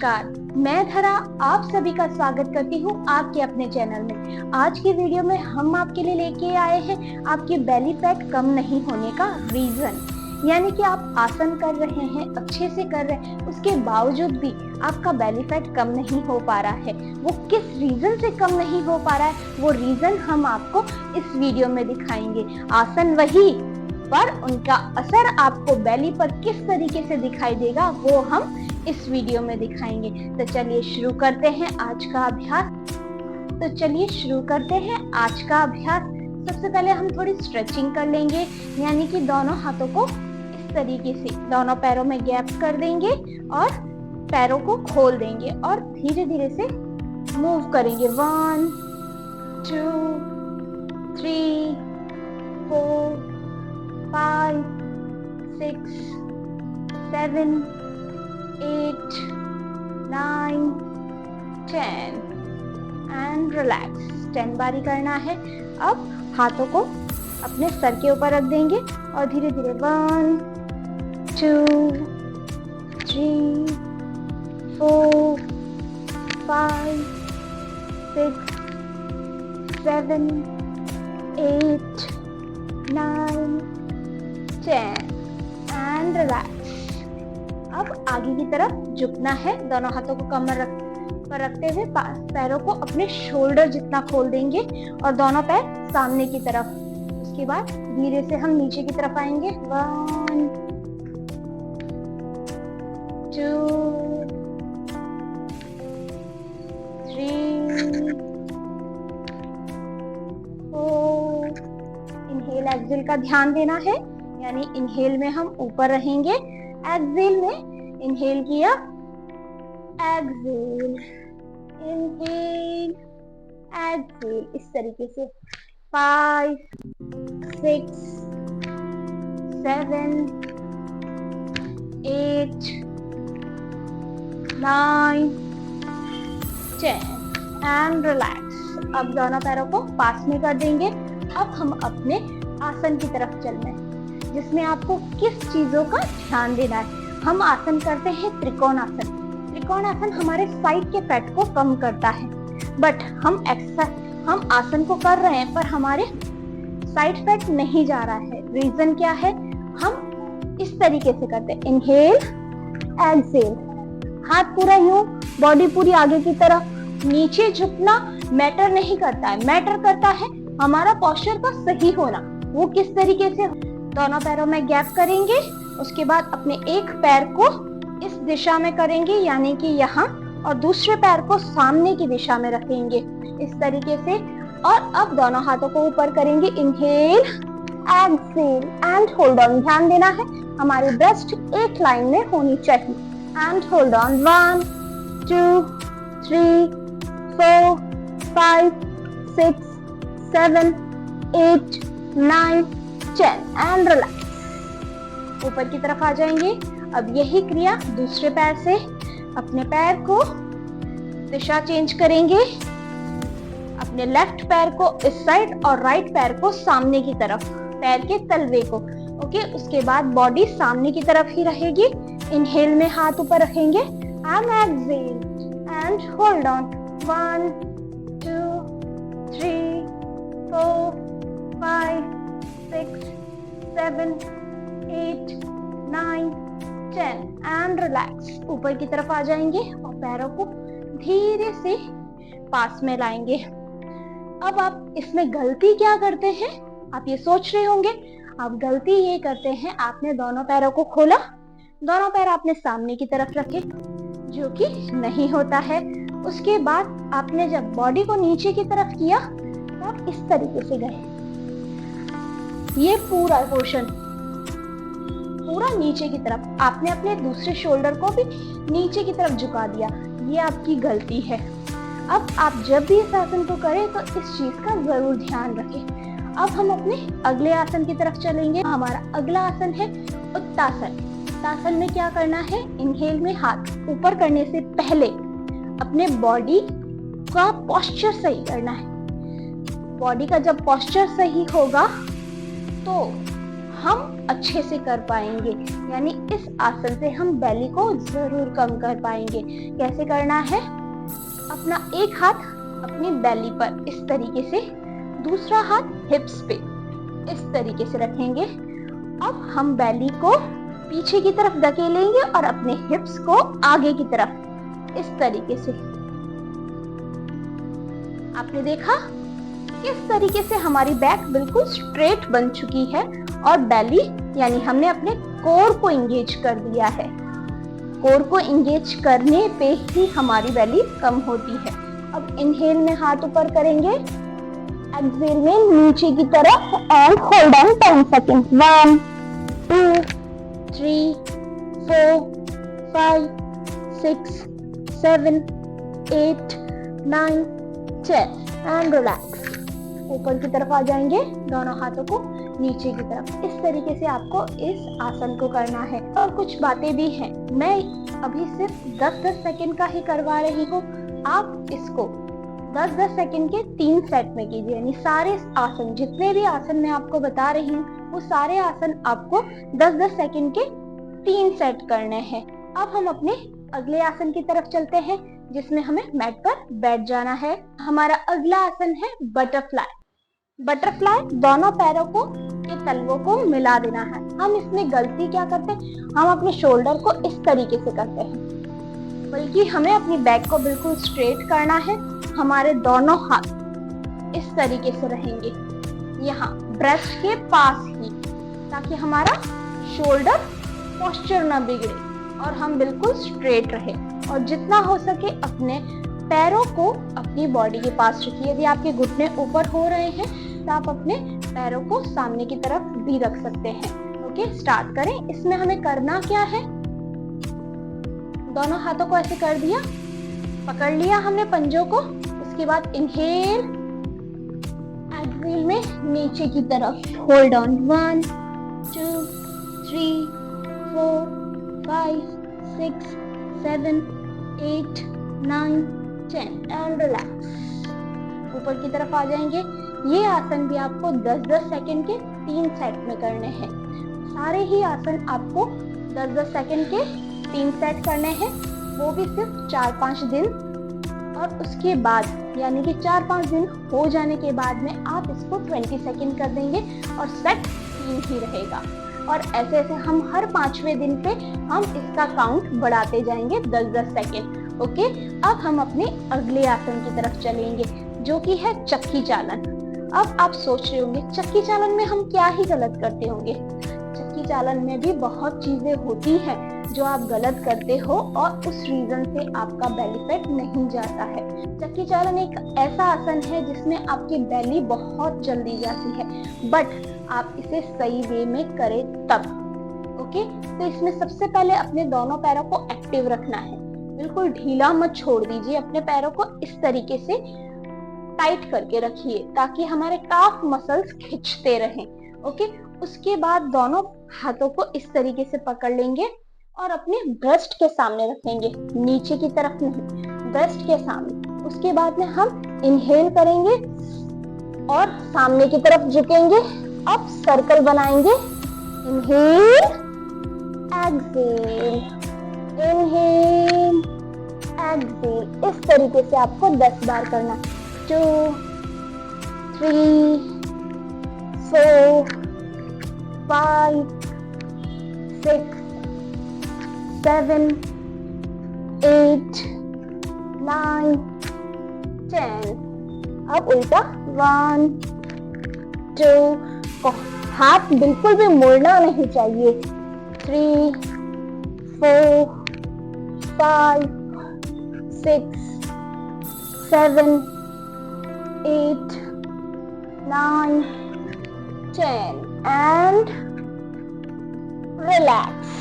नमस्कार, मैं धरा आप सभी का स्वागत करती हूँ आपके अपने चैनल में। आज की वीडियो में हम आपके लिए लेके आए हैं आपके बेली फैट कम नहीं होने का रीजन, यानी कि आप आसन कर रहे हैं, अच्छे से कर रहे हैं, उसके बावजूद भी आपका बेली फैट कम नहीं हो पा रहा है। वो किस रीजन से कम नहीं हो पा रहा है, वो रीजन हम आपको इस वीडियो में दिखाएंगे। आसन वही, पर उनका असर आपको बेली पर किस तरीके से दिखाई देगा वो हम इस वीडियो में दिखाएंगे। तो चलिए शुरू करते हैं आज का अभ्यास। सबसे पहले हम थोड़ी स्ट्रेचिंग कर लेंगे, यानी कि दोनों हाथों को इस तरीके से दोनों पैरों में गैप कर देंगे और पैरों को खोल देंगे और धीरे धीरे से मूव करेंगे। 1 2 3 4 5 6 7 8 9 10 एंड रिलैक्स। 10 बार ही करना है। अब हाथों को अपने सर के ऊपर रख देंगे और धीरे धीरे 1 2 3 4 5 6 7 8 9 10 एंड रिलैक्स। अब आगे की तरफ झुकना है, दोनों हाथों को कमर पर रखते हुए पैरों को अपने शोल्डर जितना खोल देंगे और दोनों पैर सामने की तरफ। उसके बाद धीरे से हम नीचे की तरफ आएंगे। 1 2 3 4। इनहेल एक्सहेल का ध्यान देना है, यानी इनहेल में हम ऊपर रहेंगे, एक्सहेल में इनहेल किया, एक्सहेल, इनहेल, एक्सहेल, इस तरीके से 5 6 7 8 9 10 एंड रिलैक्स। अब दोनों पैरों को पास में कर देंगे। अब हम अपने आसन की तरफ चलना है, जिसमें आपको किस चीजों का ध्यान देना है। हम आसन करते हैं त्रिकोणासन। त्रिकोणासन हमारे साइड के फैट को कम करता है, बट हम आसन को कर रहे हैं पर हमारे साइड फैट नहीं जा रहा है। रीजन क्या है? हम इस तरीके से करते हैं, इनहेल एक्सहेल, हाथ पूरा यूं, बॉडी पूरी आगे की तरफ, नीचे झुकना मैटर नहीं करता है। मैटर करता है हमारा पोस्चर का सही होना। वो किस तरीके से? दोनों पैरों में गैप करेंगे, उसके बाद अपने एक पैर को इस दिशा में करेंगे, यानी कि यहाँ, और दूसरे पैर को सामने की दिशा में रखेंगे इस तरीके से। और अब दोनों हाथों को ऊपर करेंगे, inhale exhale and hold on. ध्यान देना है हमारी ब्रेस्ट एक लाइन में होनी चाहिए and hold on. 1 2 3 4 5 6 7 8 9 10 and relax. ऊपर की तरफ आ जाएंगे। अब यही क्रिया दूसरे पैर से, अपने पैर को दिशा चेंज करेंगे, अपने लेफ्ट पैर को इस साइड और राइट पैर को सामने की तरफ, पैर के तलवे को। ओके, उसके बाद बॉडी सामने की तरफ ही रहेगी। इनहेल में हाथ ऊपर रखेंगे and exhale and hold on. 1 2 3 4 5 6 7 8 9 10 and relax. ऊपर की तरफ आ जाएंगे और पैरों को धीरे से पास में लाएंगे। अब आप इसमें गलती क्या करते हैं, आप ये सोच रहे होंगे। आप गलती ये करते हैं, आपने दोनों पैरों को खोला, दोनों पैर आपने सामने की तरफ रखे, जो कि नहीं होता है। उसके बाद आपने जब बॉडी को नीचे की तरफ किया तो आप इस तरीके से गए, ये पूरा पोर्शन पूरा नीचे की तरफ। आपने अपने दूसरे शोल्डर को भी नीचे की तरफ झुका दिया, ये आपकी गलती है। अब आप जब भी इस आसन को करें तो इस चीज का जरूर ध्यान रखें। अब हम अपने अगले आसन की तरफ चलेंगे। हमारा अगला आसन है उत्तासन। उत्तासन में क्या करना है? इनहेल में हाथ ऊपर करने से पहले अपने बॉडी का पोस्चर सही करना है। बॉडी का जब पोस्चर सही होगा तो हम अच्छे से कर पाएंगे। यानी इस आसन से हम बेली को जरूर कम कर पाएंगे। कैसे करना है? अपना एक हाथ अपनी बेली पर इस तरीके से, दूसरा हाथ हिप्स पे इस तरीके से रखेंगे। अब हम बेली को पीछे की तरफ धकेलेंगे और अपने हिप्स को आगे की तरफ इस तरीके से। आपने देखा किस तरीके से हमारी बैक बिल्कुल स्ट्रेट बन चुकी है और बेली यानी हमने अपने कोर को इंगेज कर दिया है। कोर को इंगेज करने पे ही हमारी बेली कम होती है। अब इनहेल में हाथ ऊपर करेंगे, एक्सहेल में नीचे की तरफ and hold on 10 second. 1 2 3 4 5 6 7 8 9 10 and relax. ऊपर की तरफ आ जाएंगे, दोनों हाथों को नीचे की तरफ। इस तरीके से आपको इस आसन को करना है। और कुछ बातें भी हैं, मैं अभी सिर्फ 10-10 सेकंड का ही करवा रही हूँ। आप इसको 10-10 सेकंड के 3 सेट में कीजिए। यानी सारे आसन, जितने भी आसन मैं आपको बता रही हूँ, वो सारे आसन आपको 10-10 सेकंड के 3 सेट करने हैं। अब हम अपने अगले आसन की तरफ चलते हैं, जिसमें हमें मैट पर बैठ जाना है। हमारा अगला आसन है बटरफ्लाई। बटरफ्लाई दोनों पैरों को के तलवों को मिला देना है। हम इसमें गलती क्या करते हैं? हम अपने शोल्डर को इस तरीके से करते हैं, बल्कि हमें अपनी बैक को बिल्कुल स्ट्रेट करना है। हमारे दोनों हाथ इस तरीके से रहेंगे, यहाँ ब्रेस्ट के पास ही, ताकि हमारा शोल्डर पोस्चर ना बिगड़े और हम बिल्कुल स्ट्रेट रहे। और जितना हो सके अपने पैरों को अपनी बॉडी के पास रखिए। यदि आपके घुटने ऊपर हो रहे हैं तो आप अपने पैरों को सामने की तरफ भी रख सकते हैं। ओके, स्टार्ट करें। इसमें हमें करना क्या है? दोनों हाथों को ऐसे कर दिया, पकड़ लिया हमने पंजों को। उसके बाद इनहेल, एक्सहेल में नीचे की तरफ होल्ड ऑन 1 2 3 4 5 6 7 8 9 10 एंड रिलैक्स। ऊपर की तरफ आ जाएंगे। ये आसन भी आपको 10-10 सेकंड के 3 सेट में करने हैं। सारे ही आसन आपको 10-10 सेकंड के 3 सेट करने हैं, वो भी सिर्फ 4-5 दिन। और उसके बाद यानी कि 4-5 दिन हो जाने के बाद में आप इसको 20 सेकंड कर देंगे और सेट 3 ही रहेगा। और ऐसे ऐसे हम हर 5वें दिन पे हम इसका काउंट बढ़ाते जाएंगे 10-10 सेकंड। ओके, अब हम अपने अगले आसन की तरफ चलेंगे, जो कि है चक्की चालन। अब आप सोच रहे होंगे चक्की चालन में हम क्या ही गलत करते होंगे। चक्की चालन में भी बहुत चीजें होती हैं जो आप गलत करते हो और उस रीजन से आपका बेली फैट नहीं जाता है। चक्की चालन एक ऐसा आसन है जिसमें आपकी बेली बहुत जल्दी जाती है, बट आप इसे सही वे में करें तब। ओके, तो इसमें सबसे पहले अपने दोनों पैरों को एक्टिव रखना है। बिल्कुल ढीला मत छोड़ दीजिए, अपने पैरों को इस तरीके से टाइट करके रखिए ताकि हमारे काफ मसल्स खिंचते रहें। ओके, उसके बाद दोनों हाथों को इस तरीके से पकड़ लेंगे और अपने ब्रेस्ट के सामने रखेंगे, नीचे की तरफ नहीं, ब्रेस्ट के सामने। उसके बाद में हम इनहेल करेंगे और सामने की तरफ झुकेंगे। अब सर्कल बनाएंगे, इनहेल एक्सहेल, इनहेल एक्सहेल। इस तरीके से आपको 10 बार करना। 2 3 4 5 6 7 8 9 10। अब उल्टा 1 2, हाथ बिल्कुल भी मुड़ना नहीं चाहिए। 3 4 5 6 7 8 9 10 एंड रिलैक्स।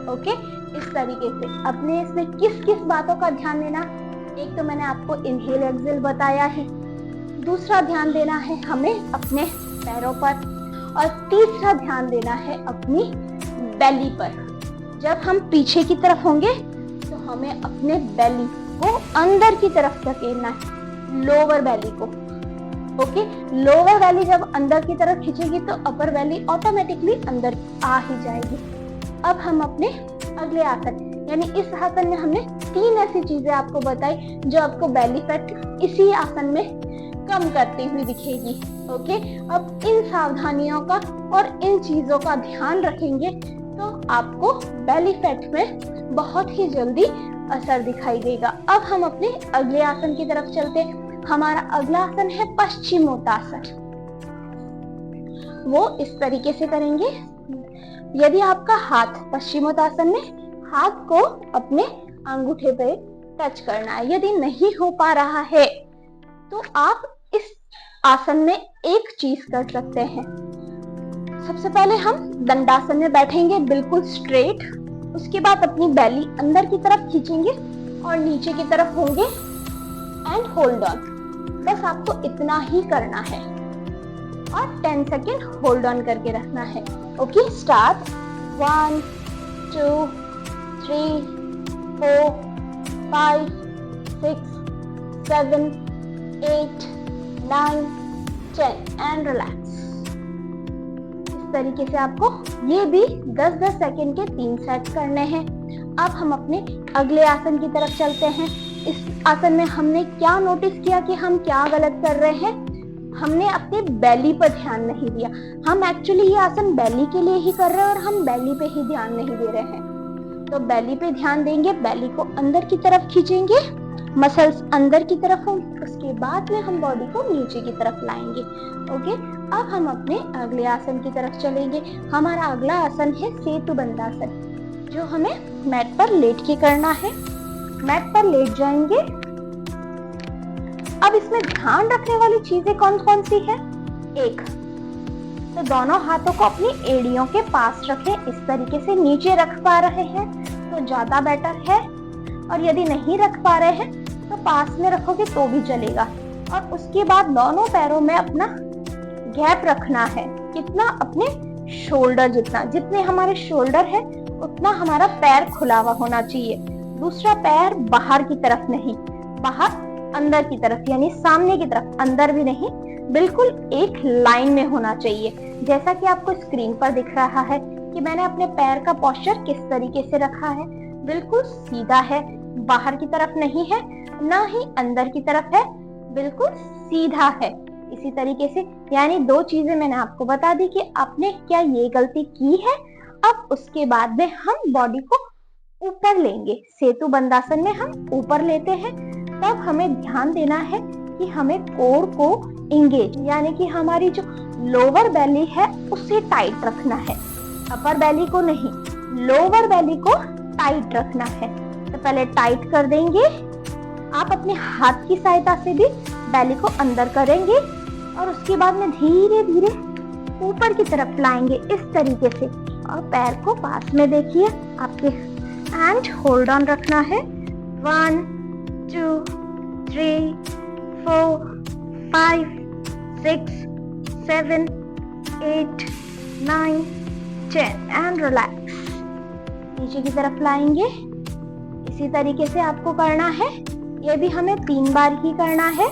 ओके, इस तरीके से अपने इसमें किस किस बातों का ध्यान देना? एक तो मैंने आपको इनहेल एक्सहेल बताया है, दूसरा ध्यान देना है हमें अपने पैरों पर, और तीसरा ध्यान देना है अपनी बेली पर। जब हम पीछे की तरफ होंगे तो हमें अपने बेली को अंदर की तरफ धकेलना है, लोअर बेली को। ओके, लोअर वैली जब अंदर की तरफ खींचेगी तो अपर वैली ऑटोमेटिकली अंदर आ ही जाएगी। अब हम अपने अगले आसन, यानी इस आसन में हमने 3 ऐसी चीजें आपको बताई जो आपको बेली फैट इसी आसन में कम करती हुई दिखेगी। ओके, अब इन सावधानियों का और इन चीजों का ध्यान रखेंगे तो आपको बेली फैट में बहुत ही जल्दी असर दिखाई देगा। अब हम अपने अगले आसन की तरफ चलते हैं। हमारा अगला आसन है पश्चिमोत्तासन। वो इस तरीके से करेंगे। यदि आपका हाथ पश्चिमोत्तासन में, हाथ को अपने अंगूठे पे टच करना है। यदि नहीं हो पा रहा है तो आप इस आसन में एक चीज कर सकते हैं। सबसे पहले हम दंडासन में बैठेंगे बिल्कुल स्ट्रेट। उसके बाद अपनी बेली अंदर की तरफ खींचेंगे और नीचे की तरफ होंगे एंड होल्ड ऑन। बस आपको इतना ही करना है और 10 सेकेंड होल्ड ऑन करके रखना है। Okay, start. 1 2 3 4 5 6 7 8 9 10 and relax. इस तरीके से आपको ये भी 10-10 सेकेंड के 3 सेट करने हैं। अब हम अपने अगले आसन की तरफ चलते हैं। इस आसन में हमने क्या नोटिस किया कि हम क्या गलत कर रहे हैं? हमने अपने बेली पर ध्यान नहीं दिया। हम एक्चुअली ये आसन बेली के लिए ही कर रहे हैं और हम बेली पे ही ध्यान नहीं दे रहे हैं। तो बेली पे ध्यान देंगे, बेली को अंदर की तरफ खींचेंगे, मसल्स अंदर की तरफ होंगे, उसके बाद में हम बॉडी को नीचे की तरफ लाएंगे। ओके, अब हम अपने अगले आसन की तरफ चलेंगे। हमारा अगला आसन है सेतु बंधासन, जो हमें मैट पर लेट के करना है। मैट पर लेट जाएंगे। अब इसमें ध्यान रखने वाली चीजें कौन कौन सी है? एक, तो दोनों हाथों को अपनी एड़ियों के पास रखें। इस तरीके से नीचे रख पा रहे हैं तो ज्यादा बेटर है, और यदि नहीं रख पा रहे हैं तो पास में रखोगे तो भी चलेगा। और उसके बाद दोनों पैरों में अपना गैप रखना है। कितना? अपने शोल्डर जितना। जितने हमारे शोल्डर है उतना हमारा पैर खुला हुआ होना चाहिए। दूसरा पैर बाहर की तरफ नहीं, बाहर अंदर की तरफ, यानी सामने की तरफ, अंदर भी नहीं, बिल्कुल एक लाइन में होना चाहिए। जैसा कि आपको स्क्रीन पर दिख रहा है कि मैंने अपने पैर का पोस्चर किस तरीके से रखा है। बिल्कुल सीधा है, बाहर की तरफ नहीं है, ना ही अंदर की तरफ है, बिल्कुल सीधा है। इसी तरीके से, यानी 2 चीजें मैंने आपको बता दी कि आपने क्या ये गलती की है। अब उसके बाद में हम बॉडी को ऊपर लेंगे। सेतु बंधासन में हम ऊपर लेते हैं। तब हमें ध्यान देना है कि हमें कोर को इंगेज, यानी कि हमारी जो लोअर बेली है उसे टाइट रखना है, अपर बेली को नहीं, लोअर बेली को टाइट रखना है। तो पहले टाइट कर देंगे। आप अपने हाथ की सहायता से भी बेली को अंदर करेंगे और उसके बाद में धीरे धीरे ऊपर की तरफ लाएंगे इस तरीके से। और पैर को पास में देखिए आपके, एंड होल्ड ऑन रखना है। 1 2 3 4 5 6 7 8 9 10 एंड रिलैक्स। नीचे की तरफ लाएंगे। इसी तरीके से आपको करना है। ये भी हमें 3 बार ही करना है।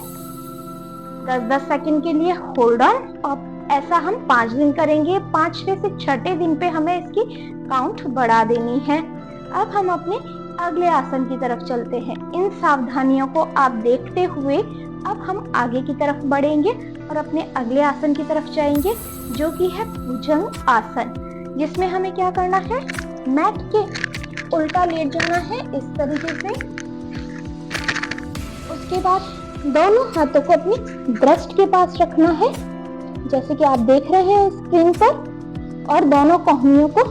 10-10 सेकंड के लिए होल्ड ऑन, और ऐसा हम 5 दिन करेंगे। 5वें से 6ठे दिन पे हमें इसकी काउंट बढ़ा देनी है। अब हम अपने अगले आसन की तरफ चलते हैं। इन सावधानियों को आप देखते हुए अब हम आगे की तरफ बढ़ेंगे और अपने अगले आसन की तरफ जाएंगे, जो कि है भुजंग आसन, जिसमें हमें क्या करना है? मैट के उल्टा लेट जाना है इस तरीके से। उसके बाद दोनों हाथों को अपनी ब्रेस्ट के पास रखना है, जैसे कि आप देख रहे हैं स्क्रीन पर, और दोनों कोहनियों को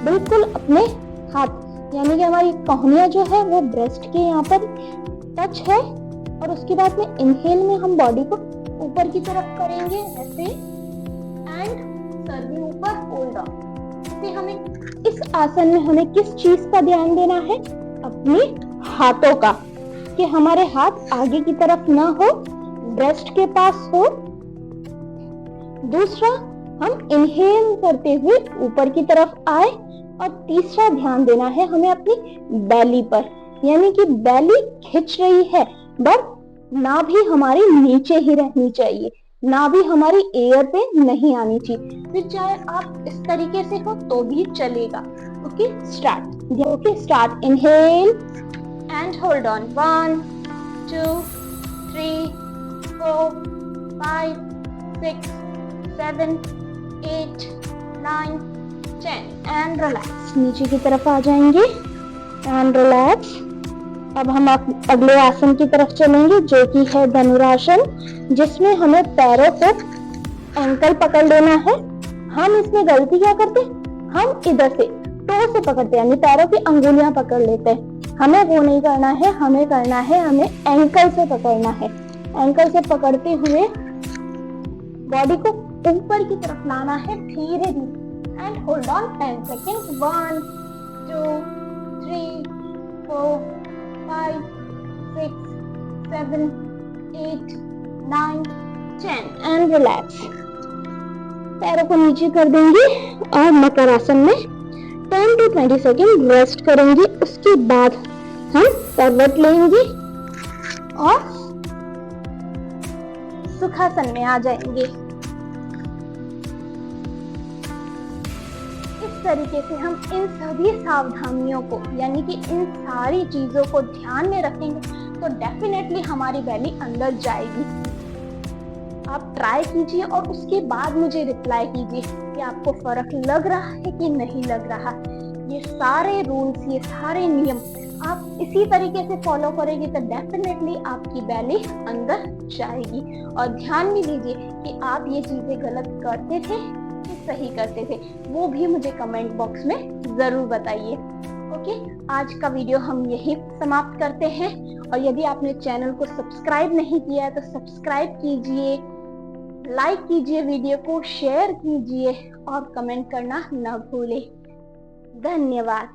बिल्कुल अपने हाथ, यानी कि हमारी कोहनियां जो है वो ब्रेस्ट के यहाँ पर टच है। और उसके बाद में इनहेल में हम बॉडी को ऊपर की तरफ करेंगे ऐसे, एंड सर भी ऊपर, होल्ड ऑन। इससे हमें इस आसन में हमें किस चीज का ध्यान देना है? अपने हाथों का, कि हमारे हाथ आगे की तरफ ना हो, ब्रेस्ट के पास हो। दूसरा, हम इनहेल करते हुए ऊपर की तरफ आए। और तीसरा ध्यान देना है हमें अपनी बेली पर, यानी कि बेली खिंच रही है बट नाभि हमारी नीचे ही रहनी चाहिए। ना भी हमारी एयर पे नहीं आनी चाहिए। फिर चाहे आप इस तरीके से हो तो भी चलेगा। Okay start. Okay start. Inhale and hold on 1 2 3 4 5 6 7 8 9 10 and relax. नीचे की तरफ आ जाएंगे एंड रिलैक्स। अब हम अगले आसन की तरफ चलेंगे जो कि है धनुरासन, जिसमें हमें पैरों को एंकल पकड़ लेना है। हम इसमें गलती क्या करते हैं, हम इधर से टो से पकड़ते हैं, यानी पैरों की अंगुलियां पकड़ लेते हैं। हमें वो नहीं करना है, हमें करना है, हमें एंकल से पकड़ना है। एंकल से पकड़ते हुए बॉडी को ऊपर की तरफ लाना है धीरे धीरे and hold on 10 second 1 2 3 4 5 6 7 8 9 10 and relax. पैरों को नीचे कर देंगे और मकर आसन में 10 to 20 सेकेंड रेस्ट करेंगे। उसके बाद हम करवट लेंगे और सुखासन में आ जाएंगे। इस तरीके से हम इन सभी सावधानियों को, यानी कि इन सारी चीजों को ध्यान में रखेंगे तो डेफिनेटली हमारी बेली अंदर जाएगी। आप ट्राई कीजिए और उसके बाद मुझे रिप्लाई कीजिए कि आपको फर्क लग रहा है कि नहीं लग रहा। ये सारे रूल्स, ये सारे नियम आप इसी तरीके से फॉलो करेंगे तो डेफिनेटली आपकी बेली अंदर जाएगी। और ध्यान में लीजिए कि आप ये चीजें गलत करते थे कि सही करते थे, वो भी मुझे कमेंट बॉक्स में जरूर बताइए। ओके, आज का वीडियो हम यही समाप्त करते हैं। और यदि आपने चैनल को सब्सक्राइब नहीं किया है तो सब्सक्राइब कीजिए, लाइक कीजिए, वीडियो को शेयर कीजिए और कमेंट करना न भूलें। धन्यवाद।